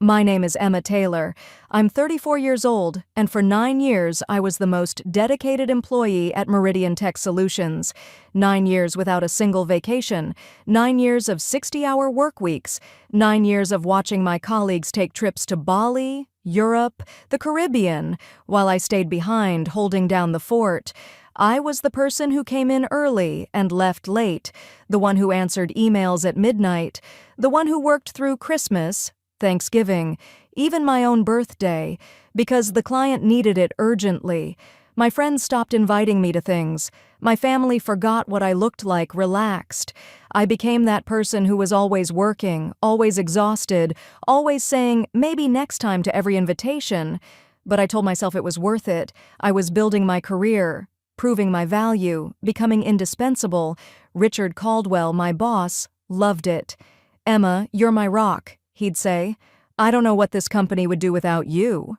My name is Emma Taylor. I'm 34 years old, and for 9 years I was the most dedicated employee at Meridian Tech Solutions. 9 years without a single vacation, 9 years of 60-hour work weeks, 9 years of watching my colleagues take trips to Bali, Europe, the Caribbean, while I stayed behind holding down the fort. I was the person who came in early and left late, the one who answered emails at midnight, the one who worked through Christmas, Thanksgiving, even my own birthday, because the client needed it urgently. My friends stopped inviting me to things. My family forgot what I looked like, relaxed. I became that person who was always working, always exhausted, always saying maybe next time to every invitation. But I told myself it was worth it. I was building my career, proving my value, becoming indispensable. Richard Caldwell, my boss, loved it. "Emma, you're my rock," he'd say. "I don't know what this company would do without you."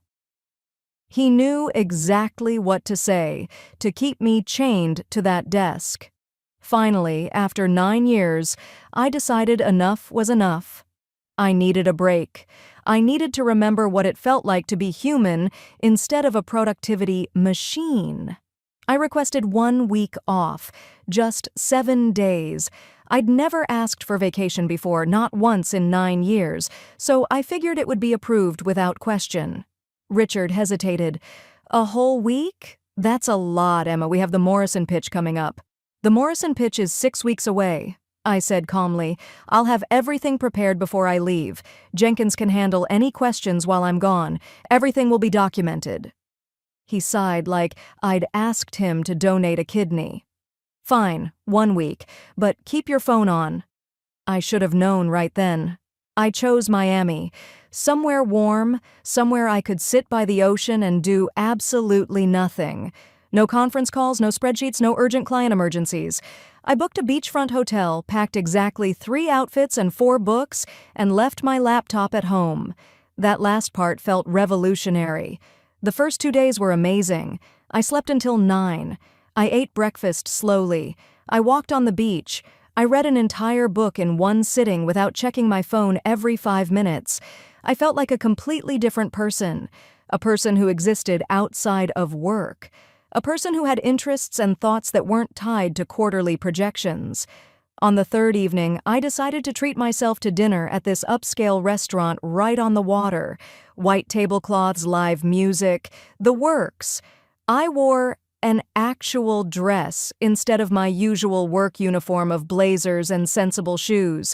He knew exactly what to say to keep me chained to that desk. Finally, after 9 years, I decided enough was enough. I needed a break. I needed to remember what it felt like to be human instead of a productivity machine. I requested 1 week off, just 7 days. I'd never asked for vacation before, not once in 9 years, so I figured it would be approved without question. Richard hesitated. "A whole week? That's a lot, Emma. We have the Morrison pitch coming up." "The Morrison pitch is 6 weeks away," I said calmly. "I'll have everything prepared before I leave. Jenkins can handle any questions while I'm gone. Everything will be documented." He sighed like I'd asked him to donate a kidney. "Fine, 1 week, but keep your phone on." I should have known right then. I chose Miami. Somewhere warm, somewhere I could sit by the ocean and do absolutely nothing. No conference calls, no spreadsheets, no urgent client emergencies. I booked a beachfront hotel, packed exactly 3 outfits and 4 books, and left my laptop at home. That last part felt revolutionary. The first 2 days were amazing. I slept until 9. I ate breakfast slowly. I walked on the beach. I read an entire book in one sitting without checking my phone every 5 minutes. I felt like a completely different person, a person who existed outside of work, a person who had interests and thoughts that weren't tied to quarterly projections. On the 3rd evening, I decided to treat myself to dinner at this upscale restaurant right on the water. White tablecloths, live music, the works. I wore an actual dress instead of my usual work uniform of blazers and sensible shoes.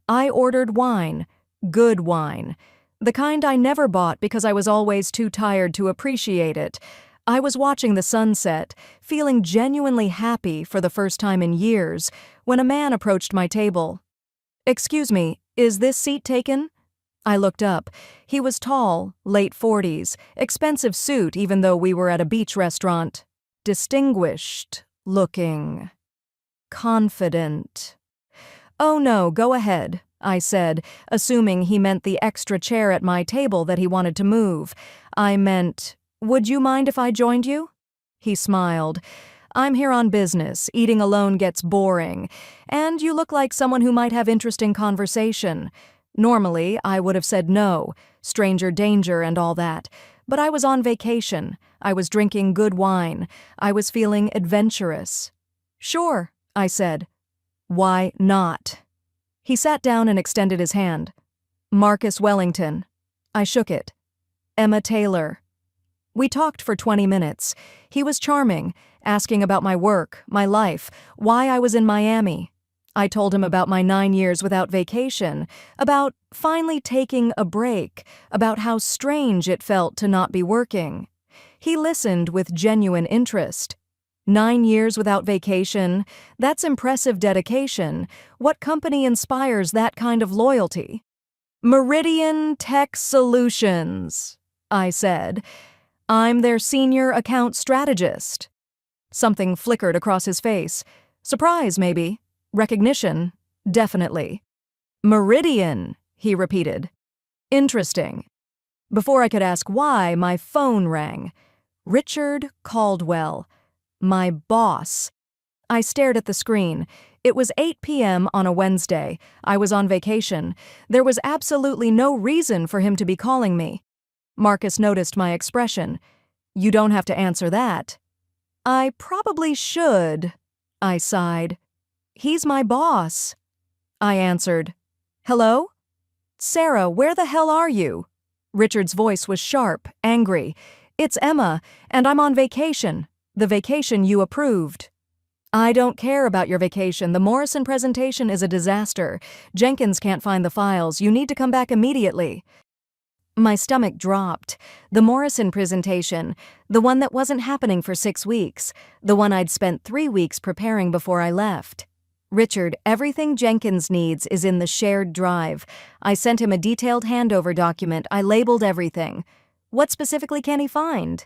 I ordered wine, good wine, the kind I never bought because I was always too tired to appreciate it. I was watching the sunset, feeling genuinely happy for the first time in years, when a man approached my table. "Excuse me, is this seat taken?" I looked up. He was tall, late 40s, expensive suit even though we were at a beach restaurant. Distinguished looking. Confident. "Oh no, go ahead," I said, assuming he meant the extra chair at my table that he wanted to move. I meant, "Would you mind if I joined you?" He smiled. "I'm here on business. Eating alone gets boring. And you look like someone who might have interesting conversation." Normally, I would have said no, stranger danger and all that. But I was on vacation. I was drinking good wine. I was feeling adventurous. "Sure," I said. "Why not?" He sat down and extended his hand. "Marcus Wellington." I shook it. "Emma Taylor." We talked for 20 minutes. He was charming, asking about my work, my life, why I was in Miami. I told him about my 9 years without vacation, about finally taking a break, about how strange it felt to not be working. He listened with genuine interest. 9 years without vacation, that's impressive dedication. What company inspires that kind of loyalty? "Meridian Tech Solutions," I said. "I'm their senior account strategist." Something flickered across his face. Surprise, maybe. Recognition, definitely. "Meridian," he repeated. "Interesting." Before I could ask why, my phone rang. Richard Caldwell. My boss. I stared at the screen. It was 8 p.m. on a Wednesday. I was on vacation. There was absolutely no reason for him to be calling me. Marcus noticed my expression. "You don't have to answer that." "I probably should," I sighed. "He's my boss." I answered. "Hello? Sarah, where the hell are you?" Richard's voice was sharp, angry. "It's Emma, and I'm on vacation. The vacation you approved." "I don't care about your vacation. The Morrison presentation is a disaster. Jenkins can't find the files. You need to come back immediately." My stomach dropped. The Morrison presentation, the one that wasn't happening for 6 weeks, the one I'd spent 3 weeks preparing before I left. "Richard, everything Jenkins needs is in the shared drive. I sent him a detailed handover document. I labeled everything. What specifically can he find?"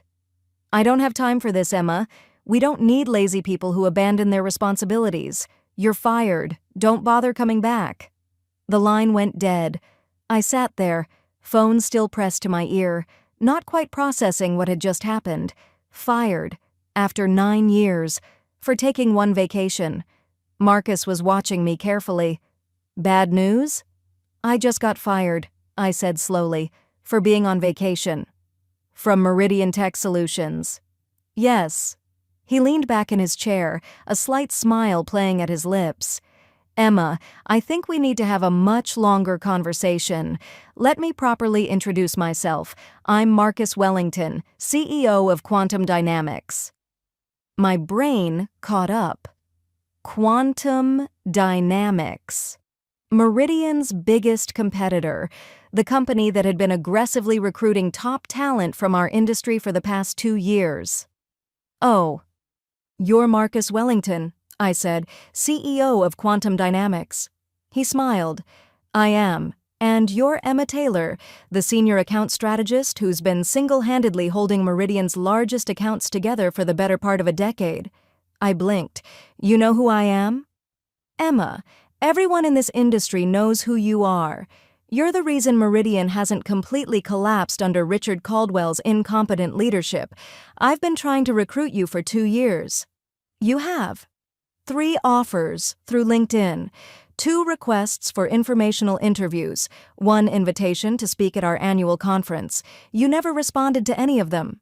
"I don't have time for this, Emma. We don't need lazy people who abandon their responsibilities. You're fired. Don't bother coming back." The line went dead. I sat there, phone still pressed to my ear, not quite processing what had just happened. Fired, after 9 years, for taking one vacation. Marcus was watching me carefully. "Bad news?" "I just got fired," I said slowly, "for being on vacation." "From Meridian Tech Solutions?" "Yes." He leaned back in his chair, a slight smile playing at his lips. "Emma, I think we need to have a much longer conversation. Let me properly introduce myself. I'm Marcus Wellington, CEO of Quantum Dynamics." My brain caught up. Quantum Dynamics. Meridian's biggest competitor, the company that had been aggressively recruiting top talent from our industry for the past 2 years. "Oh, you're Marcus Wellington," I said, "CEO of Quantum Dynamics." He smiled. "I am. And you're Emma Taylor, the senior account strategist who's been single-handedly holding Meridian's largest accounts together for the better part of a decade." I blinked. "You know who I am?" "Emma, everyone in this industry knows who you are. You're the reason Meridian hasn't completely collapsed under Richard Caldwell's incompetent leadership. I've been trying to recruit you for 2 years. You have. 3 offers through LinkedIn, 2 requests for informational interviews, 1 invitation to speak at our annual conference. You never responded to any of them."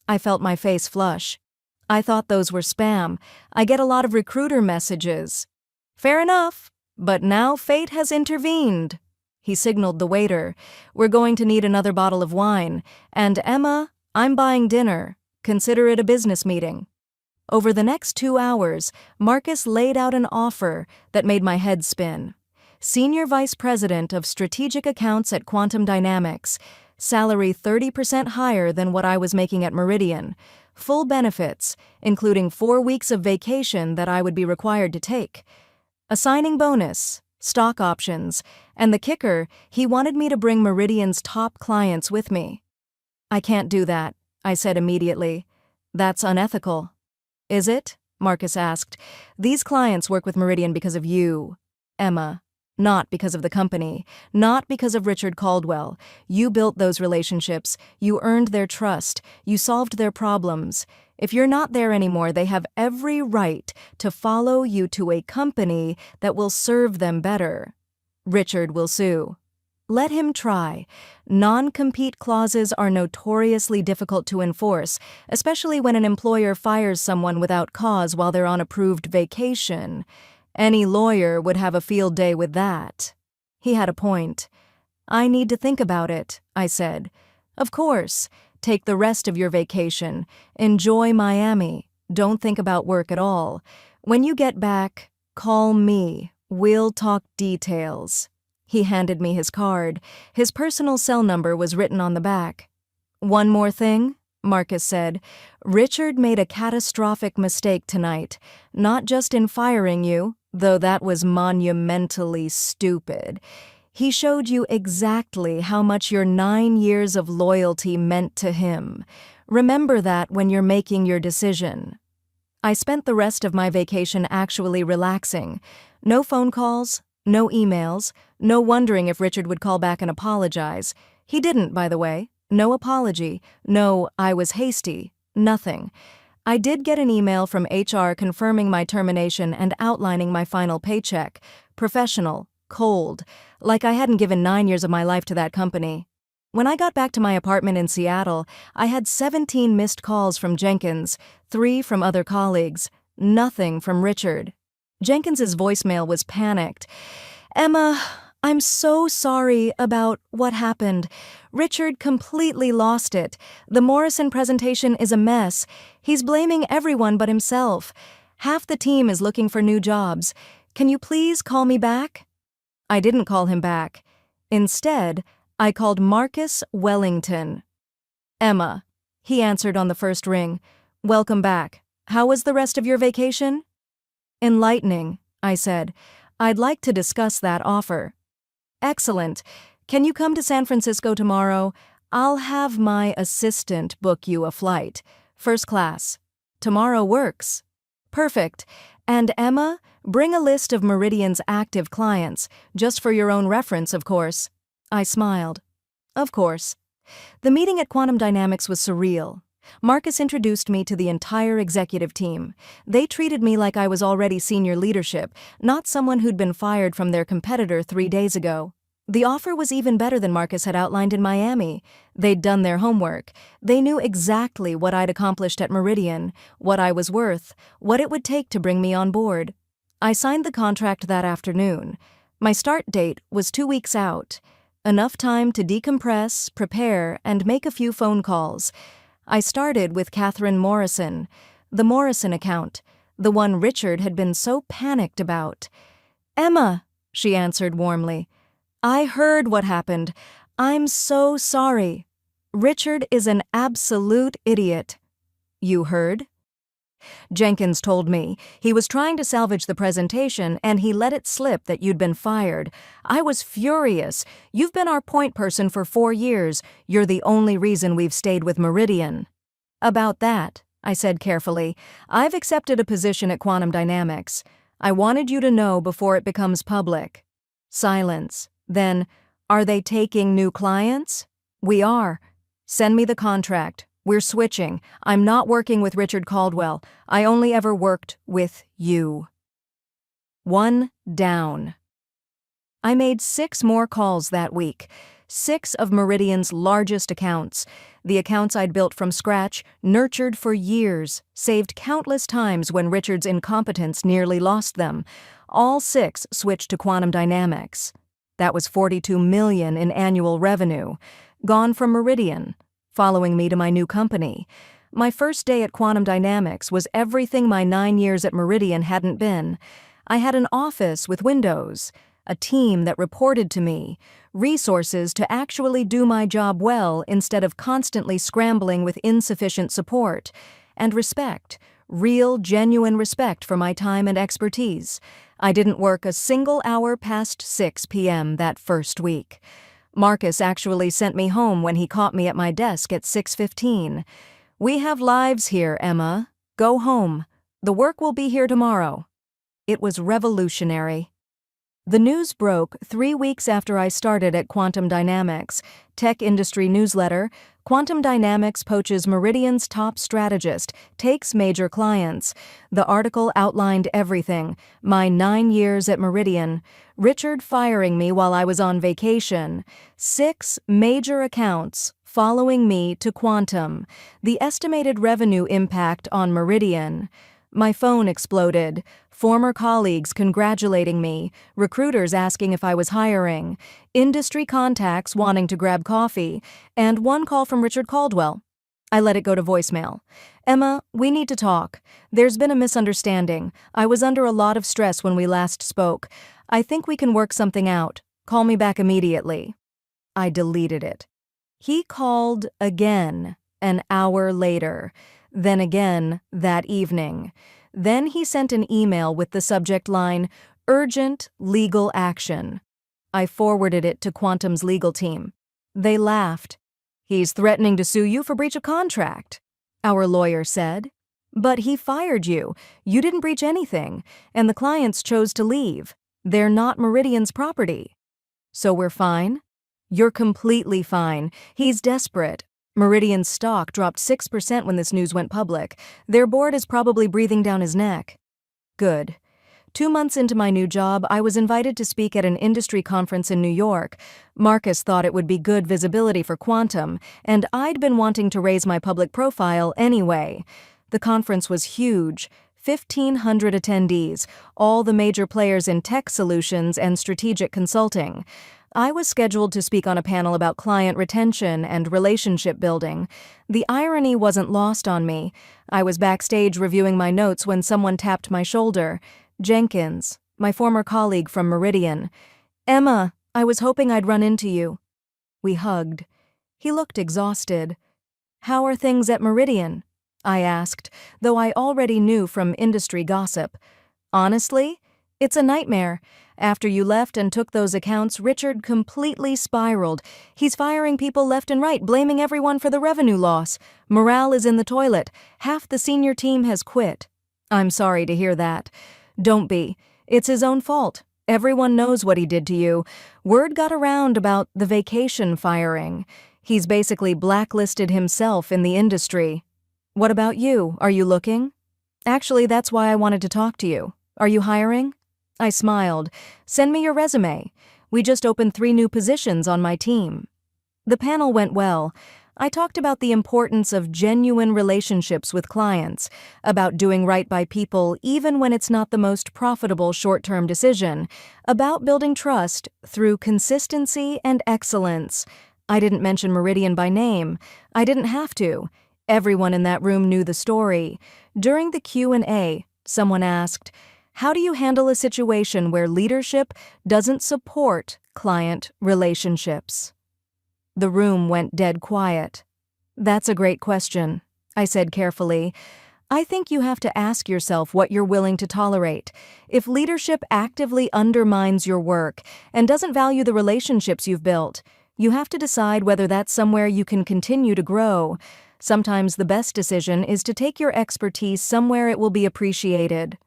I felt my face flush. "I thought those were spam. I get a lot of recruiter messages." "Fair enough, but now fate has intervened." He signaled the waiter. "We're going to need another bottle of wine. And Emma, I'm buying dinner. Consider it a business meeting." Over the next 2 hours, Marcus laid out an offer that made my head spin. Senior Vice President of Strategic Accounts at Quantum Dynamics, salary 30% higher than what I was making at Meridian, full benefits, including 4 weeks of vacation that I would be required to take, a signing bonus, stock options, and the kicker, he wanted me to bring Meridian's top clients with me. "I can't do that," I said immediately. "That's unethical." "Is it?" Marcus asked. "These clients work with Meridian because of you, Emma. Not because of the company. Not because of Richard Caldwell. You built those relationships. You earned their trust. You solved their problems. If you're not there anymore, they have every right to follow you to a company that will serve them better. Richard will sue. Let him try. Non-compete clauses are notoriously difficult to enforce, especially when an employer fires someone without cause while they're on approved vacation. Any lawyer would have a field day with that." He had a point. "I need to think about it," I said. "Of course. Take the rest of your vacation. Enjoy Miami. Don't think about work at all. When you get back, call me. We'll talk details." He handed me his card. His personal cell number was written on the back. "One more thing," Marcus said. "Richard made a catastrophic mistake tonight, not just in firing you, though that was monumentally stupid. He showed you exactly how much your 9 years of loyalty meant to him. Remember that when you're making your decision." I spent the rest of my vacation actually relaxing. No phone calls, no emails, no wondering if Richard would call back and apologize. He didn't, by the way. No apology. No, "I was hasty." Nothing. I did get an email from HR confirming my termination and outlining my final paycheck. Professional, cold, like I hadn't given 9 years of my life to that company. When I got back to my apartment in Seattle, I had 17 missed calls from Jenkins, 3 from other colleagues, nothing from Richard. Jenkins's voicemail was panicked. "Emma, I'm so sorry about what happened. Richard completely lost it. The Morrison presentation is a mess. He's blaming everyone but himself. Half the team is looking for new jobs. Can you please call me back?" I didn't call him back. Instead, I called Marcus Wellington. "Emma," he answered on the first ring. "Welcome back. How was the rest of your vacation?" "Enlightening," I said. "I'd like to discuss that offer." "Excellent. Can you come to San Francisco tomorrow? I'll have my assistant book you a flight. First class. Tomorrow works." "Perfect. And Emma, bring a list of Meridian's active clients, just for your own reference, of course." I smiled. Of course. The meeting at Quantum Dynamics was surreal. Marcus introduced me to the entire executive team. They treated me like I was already senior leadership, not someone who'd been fired from their competitor 3 days ago. The offer was even better than Marcus had outlined in Miami. They'd done their homework. They knew exactly what I'd accomplished at Meridian, what I was worth, what it would take to bring me on board. I signed the contract that afternoon. My start date was 2 weeks out. Enough time to decompress, prepare, and make a few phone calls. I started with Catherine Morrison, the Morrison account, the one Richard had been so panicked about. "Emma," she answered warmly. "I heard what happened. I'm so sorry. Richard is an absolute idiot." "You heard?" "Jenkins told me. He was trying to salvage the presentation and he let it slip that you'd been fired. I was furious. You've been our point person for 4 years. You're the only reason we've stayed with Meridian." "About that," I said carefully, "I've accepted a position at Quantum Dynamics. I wanted you to know before it becomes public." Silence. Then, "Are they taking new clients?" "We are." "Send me the contract. We're switching. I'm not working with Richard Caldwell. I only ever worked with you." 1 down. I made 6 more calls that week. 6 of Meridian's largest accounts. The accounts I'd built from scratch, nurtured for years, saved countless times when Richard's incompetence nearly lost them. All 6 switched to Quantum Dynamics. That was $42 million in annual revenue. Gone from Meridian. Following me to my new company. My first day at Quantum Dynamics was everything my 9 years at Meridian hadn't been. I had an office with windows, a team that reported to me, resources to actually do my job well instead of constantly scrambling with insufficient support, and respect, real, genuine respect for my time and expertise. I didn't work a single hour past 6 p.m. that first week. Marcus actually sent me home when he caught me at my desk at 6:15. "We have lives here, Emma. Go home. The work will be here tomorrow." It was revolutionary. The news broke 3 weeks after I started at Quantum Dynamics. Tech industry newsletter, Quantum Dynamics poaches Meridian's top strategist, takes major clients. The article outlined everything. My 9 years at Meridian. Richard firing me while I was on vacation. 6 major accounts following me to Quantum. The estimated revenue impact on Meridian. My phone exploded. Former colleagues congratulating me, recruiters asking if I was hiring, industry contacts wanting to grab coffee, and 1 call from Richard Caldwell. I let it go to voicemail. "Emma, we need to talk. There's been a misunderstanding. I was under a lot of stress when we last spoke. I think we can work something out. Call me back immediately." I deleted it. He called again, an hour later, then again that evening. Then he sent an email with the subject line, "Urgent legal action." I forwarded it to Quantum's legal team. They laughed. "He's threatening to sue you for breach of contract," our lawyer said. "But he fired you. You didn't breach anything, and the clients chose to leave. They're not Meridian's property." "So we're fine?" "You're completely fine. He's desperate. Meridian's stock dropped 6% when this news went public. Their board is probably breathing down his neck. Good. 2 months into my new job, I was invited to speak at an industry conference in New York. Marcus thought it would be good visibility for Quantum, and I'd been wanting to raise my public profile anyway. The conference was huge. 1,500 attendees, all the major players in tech solutions and strategic consulting. I was scheduled to speak on a panel about client retention and relationship building. The irony wasn't lost on me. I was backstage reviewing my notes when someone tapped my shoulder. Jenkins, my former colleague from Meridian. "Emma, I was hoping I'd run into you." We hugged. He looked exhausted. "How are things at Meridian?" I asked, though I already knew from industry gossip. "Honestly, it's a nightmare. After you left and took those accounts, Richard completely spiraled. He's firing people left and right, blaming everyone for the revenue loss. Morale is in the toilet. Half the senior team has quit." "I'm sorry to hear that." "Don't be. It's his own fault. Everyone knows what he did to you. Word got around about the vacation firing. He's basically blacklisted himself in the industry." "What about you? Are you looking?" "Actually, that's why I wanted to talk to you. Are you hiring?" I smiled. "Send me your resume. We just opened 3 new positions on my team." The panel went well. I talked about the importance of genuine relationships with clients, about doing right by people even when it's not the most profitable short-term decision, about building trust through consistency and excellence. I didn't mention Meridian by name. I didn't have to. Everyone in that room knew the story. During the Q&A, someone asked, "How do you handle a situation where leadership doesn't support client relationships?" The room went dead quiet. "That's a great question," I said carefully. "I think you have to ask yourself what you're willing to tolerate. If leadership actively undermines your work and doesn't value the relationships you've built, you have to decide whether that's somewhere you can continue to grow. Sometimes the best decision is to take your expertise somewhere it will be appreciated."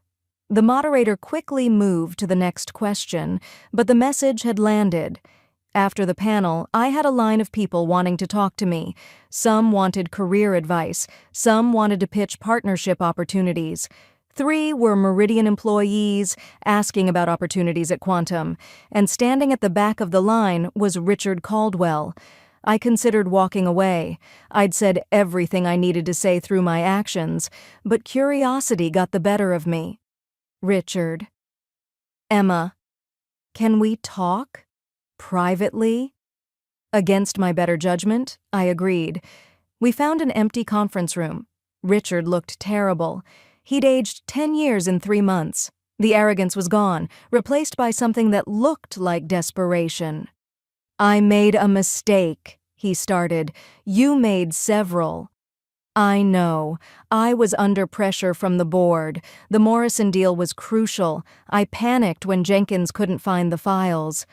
The moderator quickly moved to the next question, but the message had landed. After the panel, I had a line of people wanting to talk to me. Some wanted career advice, some wanted to pitch partnership opportunities. 3 were Meridian employees asking about opportunities at Quantum, and standing at the back of the line was Richard Caldwell. I considered walking away. I'd said everything I needed to say through my actions, but curiosity got the better of me. "Richard. Emma. Can we talk? Privately?" Against my better judgment, I agreed. We found an empty conference room. Richard looked terrible. He'd aged 10 years in 3 months. The arrogance was gone, replaced by something that looked like desperation. "I made a mistake," he started. "You made several." "I know. I was under pressure from the board. The Morrison deal was crucial. I panicked when Jenkins couldn't find the files."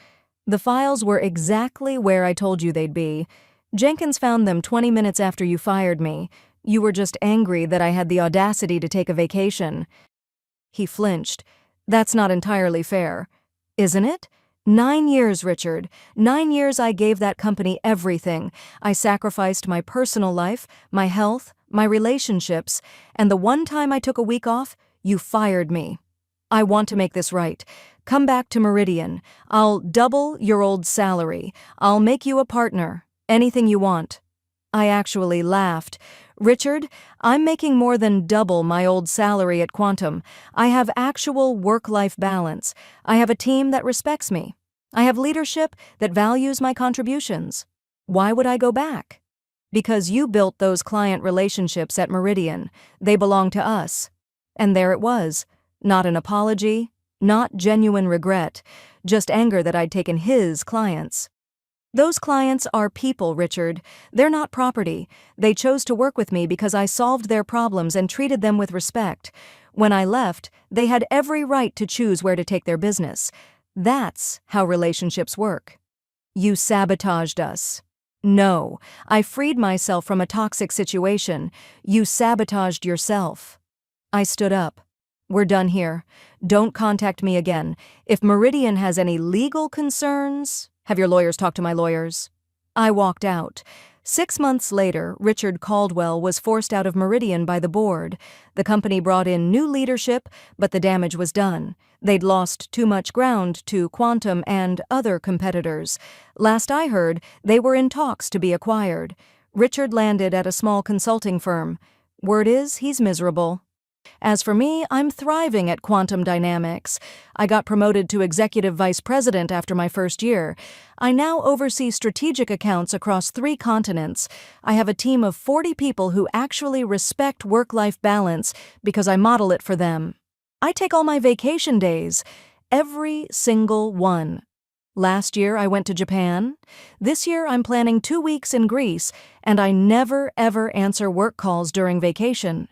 "The files were exactly where I told you they'd be. Jenkins found them 20 minutes after you fired me. You were just angry that I had the audacity to take a vacation." He flinched. "That's not entirely fair." "Isn't it? 9 years, Richard. 9 years I gave that company everything. I sacrificed my personal life, my health, my relationships, and the one time I took a week off, you fired me. I want to make this right. Come back to Meridian. I'll double your old salary. I'll make you a partner. Anything you want." I actually laughed. "Richard, I'm making more than double my old salary at Quantum. I have actual work-life balance. I have a team that respects me. I have leadership that values my contributions. Why would I go back?" "Because you built those client relationships at Meridian. They belong to us." And there it was. Not an apology, not genuine regret, just anger that I'd taken his clients. Those clients are people, Richard. They're not property. They chose to work with me because I solved their problems and treated them with respect. When I left, they had every right to choose where to take their business. That's how relationships work. You sabotaged us. No, I freed myself from a toxic situation. You sabotaged yourself. I stood up. We're done here. Don't contact me again. If Meridian has any legal concerns, have your lawyers talk to my lawyers. I walked out. 6 months later, Richard Caldwell was forced out of Meridian by the board. The company brought in new leadership, but the damage was done. They'd lost too much ground to Quantum and other competitors. Last I heard, they were in talks to be acquired. Richard landed at a small consulting firm. Word is, he's miserable. As for me, I'm thriving at Quantum Dynamics. I got promoted to Executive Vice President after my first year. I now oversee strategic accounts across 3 continents. I have a team of 40 people who actually respect work-life balance because I model it for them. I take all my vacation days, every single one. Last year, I went to Japan. This year, I'm planning 2 weeks in Greece, and I never, ever answer work calls during vacation.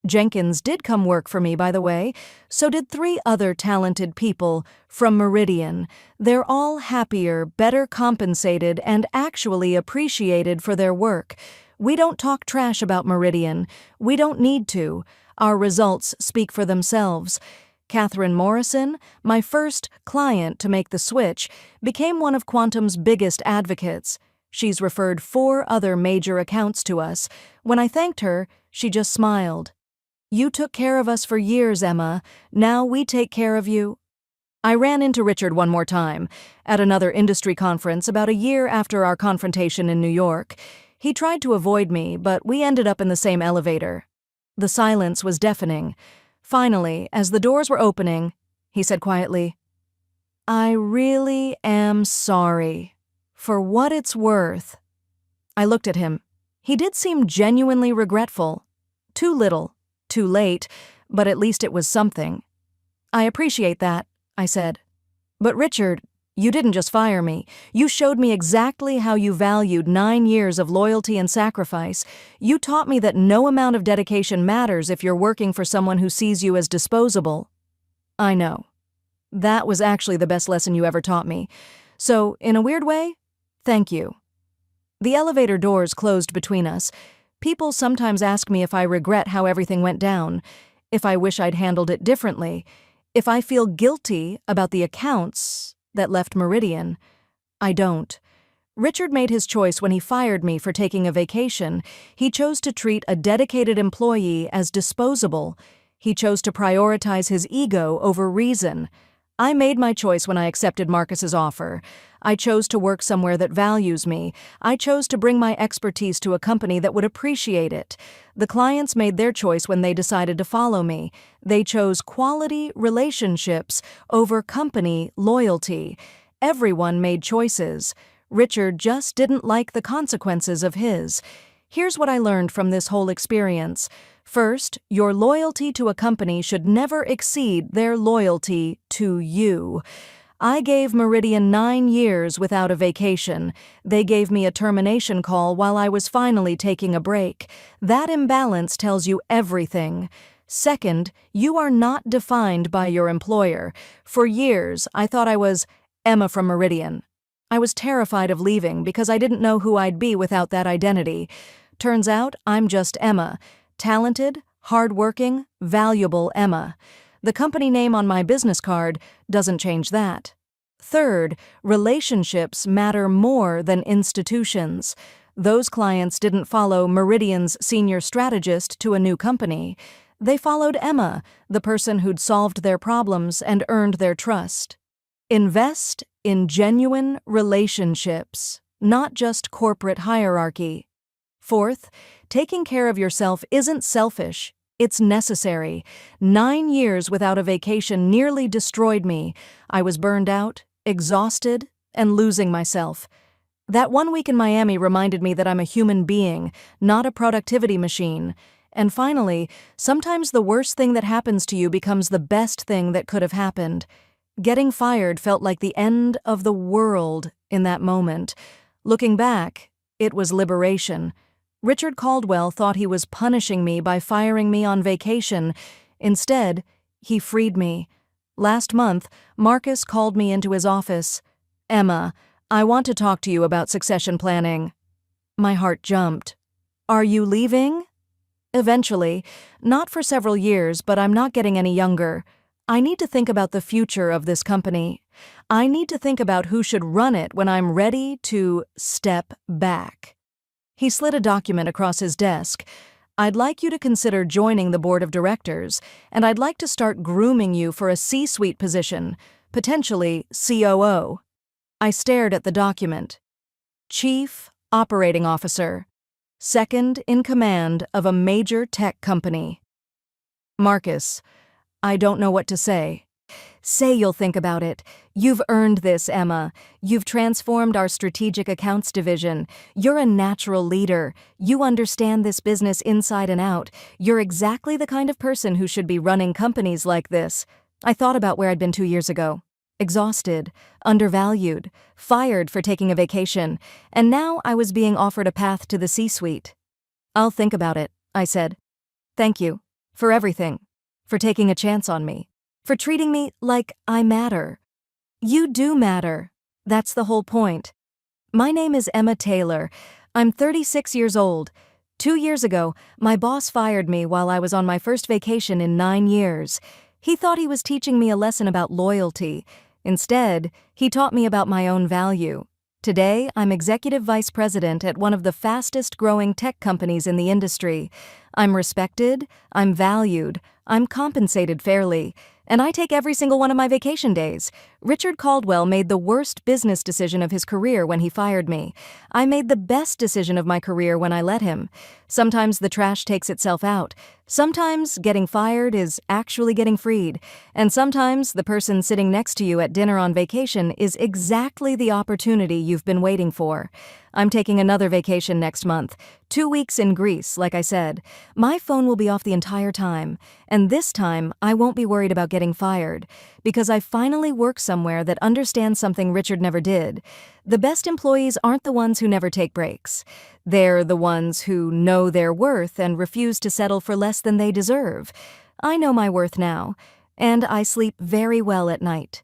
Jenkins did come work for me, by the way. So did 3 other talented people from Meridian. They're all happier, better compensated, and actually appreciated for their work. We don't talk trash about Meridian. We don't need to. Our results speak for themselves. Catherine Morrison, my first client to make the switch, became one of Quantum's biggest advocates. She's referred 4 other major accounts to us. When I thanked her, she just smiled. You took care of us for years, Emma. Now we take care of you. I ran into Richard one more time, at another industry conference about a year after our confrontation in New York. He tried to avoid me, but we ended up in the same elevator. The silence was deafening. Finally, as the doors were opening, he said quietly, "I really am sorry. For what it's worth." I looked at him. He did seem genuinely regretful. Too little. Too late, but at least it was something. "I appreciate that," I said. "But Richard, you didn't just fire me. You showed me exactly how you valued 9 years of loyalty and sacrifice. You taught me that no amount of dedication matters if you're working for someone who sees you as disposable." "I know. That was actually the best lesson you ever taught me. So, in a weird way, thank you." The elevator doors closed between us. People sometimes ask me if I regret how everything went down, if I wish I'd handled it differently, if I feel guilty about the accounts that left Meridian. I don't. Richard made his choice when he fired me for taking a vacation. He chose to treat a dedicated employee as disposable. He chose to prioritize his ego over reason. I made my choice when I accepted Marcus's offer. I chose to work somewhere that values me. I chose to bring my expertise to a company that would appreciate it. The clients made their choice when they decided to follow me. They chose quality relationships over company loyalty. Everyone made choices. Richard just didn't like the consequences of his. Here's what I learned from this whole experience. First, your loyalty to a company should never exceed their loyalty to you. I gave Meridian 9 years without a vacation. They gave me a termination call while I was finally taking a break. That imbalance tells you everything. Second, you are not defined by your employer. For years, I thought I was Emma from Meridian. I was terrified of leaving because I didn't know who I'd be without that identity. Turns out, I'm just Emma. Talented, hardworking, valuable Emma. The company name on my business card doesn't change that. Third, relationships matter more than institutions. Those clients didn't follow Meridian's senior strategist to a new company. They followed Emma, the person who'd solved their problems and earned their trust. Invest in genuine relationships, not just corporate hierarchy. Fourth, taking care of yourself isn't selfish, it's necessary. 9 years without a vacation nearly destroyed me. I was burned out, exhausted, and losing myself. That 1 week in Miami reminded me that I'm a human being, not a productivity machine. And finally, sometimes the worst thing that happens to you becomes the best thing that could have happened. Getting fired felt like the end of the world in that moment. Looking back, it was liberation. Richard Caldwell thought he was punishing me by firing me on vacation. Instead, he freed me. Last month, Marcus called me into his office. "Emma, I want to talk to you about succession planning." My heart jumped. "Are you leaving?" "Eventually. Not for several years, but I'm not getting any younger. I need to think about the future of this company. I need to think about who should run it when I'm ready to step back." He slid a document across his desk. "I'd like you to consider joining the board of directors, and I'd like to start grooming you for a C-suite position, potentially COO." I stared at the document. Chief Operating Officer, second in command of a major tech company. Marcus, I don't know what to say. Say you'll think about it. You've earned this, Emma. You've transformed our strategic accounts division. You're a natural leader. You understand this business inside and out. You're exactly the kind of person who should be running companies like this. I thought about where I'd been 2 years ago. Exhausted, undervalued, fired for taking a vacation, and now I was being offered a path to the C-suite. "I'll think about it," I said. "Thank you. For everything. For taking a chance on me. For treating me like I matter. You do matter. That's the whole point. My name is Emma Taylor. I'm 36 years old. 2 years ago, my boss fired me while I was on my first vacation in 9 years. He thought he was teaching me a lesson about loyalty. Instead, he taught me about my own value. Today, I'm executive vice president at one of the fastest-growing tech companies in the industry. I'm respected, I'm valued, I'm compensated fairly, and I take every single one of my vacation days. Richard Caldwell made the worst business decision of his career when he fired me. I made the best decision of my career when I let him. Sometimes the trash takes itself out. Sometimes getting fired is actually getting freed. And sometimes the person sitting next to you at dinner on vacation is exactly the opportunity you've been waiting for. I'm taking another vacation next month. 2 weeks in Greece, like I said. My phone will be off the entire time. And this time, I won't be worried about getting fired. Because I finally work somewhere that understands something Richard never did. The best employees aren't the ones who never take breaks. They're the ones who know their worth and refuse to settle for less than they deserve. I know my worth now, and I sleep very well at night.